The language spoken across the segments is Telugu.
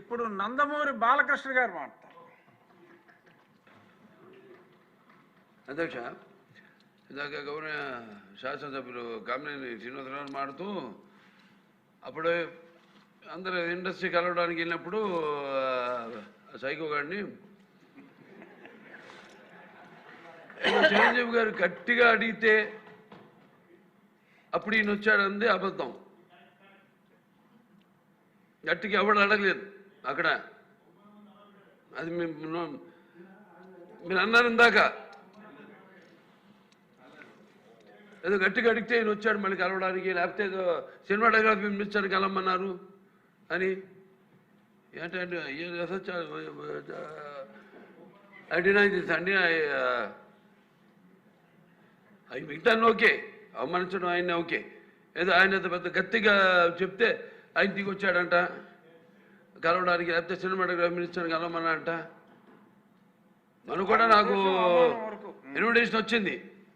ఇప్పుడు నందమూరి బాలకృష్ణ గారు మాట్లాడతారు. అధ్యక్ష, ఇందాక గౌరవ శాసనసభ్యులు కామినేని శ్రీనివాసరావు మాడుతూ అప్పుడే అందరూ ఇండస్ట్రీ కలవడానికి వెళ్ళినప్పుడు సైకో గారిని చిరంజీవి గారు గట్టిగా అడిగితే అప్పుడు ఈయన వచ్చాడంది అబద్ధం. గట్టిగా ఎవడు అడగలేదు అక్కడ. అది మీరు అన్నారు ఇందాక, ఏదో గట్టిగా అడిగితే ఈయన వచ్చాడు మళ్ళీ కలవడానికి, లేకపోతే ఏదో సినిమాటోగ్రఫీ మినిస్టర్ కలవమన్నారు అని. ఏంటంటే ఐ డినై దిస్ అండి. అవి మిగతా ఓకే, అవమానించడం ఆయన ఓకే. ఏదో ఆయన పెద్ద గట్టిగా చెప్తే ఆయన దిగి వచ్చాడంట కలవడానికి, లేకపోతే సినిమాటోగ్రఫీ మినిస్టర్ కలవమన్నాడంట. మనం కూడా నాకు ఇన్విటేషన్ వచ్చింది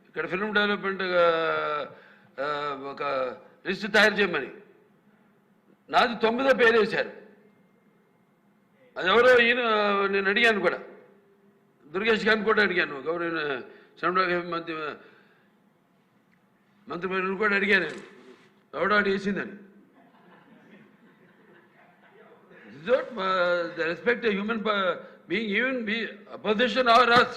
ఇక్కడ ఫిల్మ్ డెవలప్మెంట్ ఒక లిస్ట్ తయారు చేయమని. నాది 9వ పేరు వేశారు. అది ఎవరో ఈయన నేను అడిగాను కూడా, దుర్గేష్ గారిని కూడా అడిగాను, గౌరవ సినిమాటోగ్రఫీ మంత్రివర్యులు కూడా అడిగాను నేను, ఎవడో వేసిందని. The respect a human being, even be opposition or us.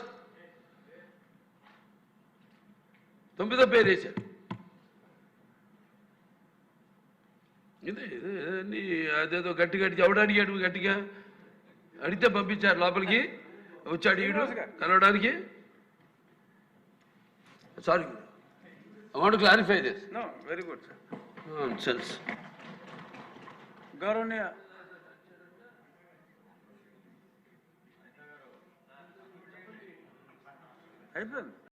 9వ పేరు వేశారు. ఇదే అదేదో గట్టి ఎవడు అడిగాడు, గట్టిగా అడిగితే పంపించారు లోపలికి. వచ్చాడు ఈడు కలవడానికి. Sorry, I want to clarify this. No, very good, sir. Nonsense. గౌరవనీయ అయిపోయింది.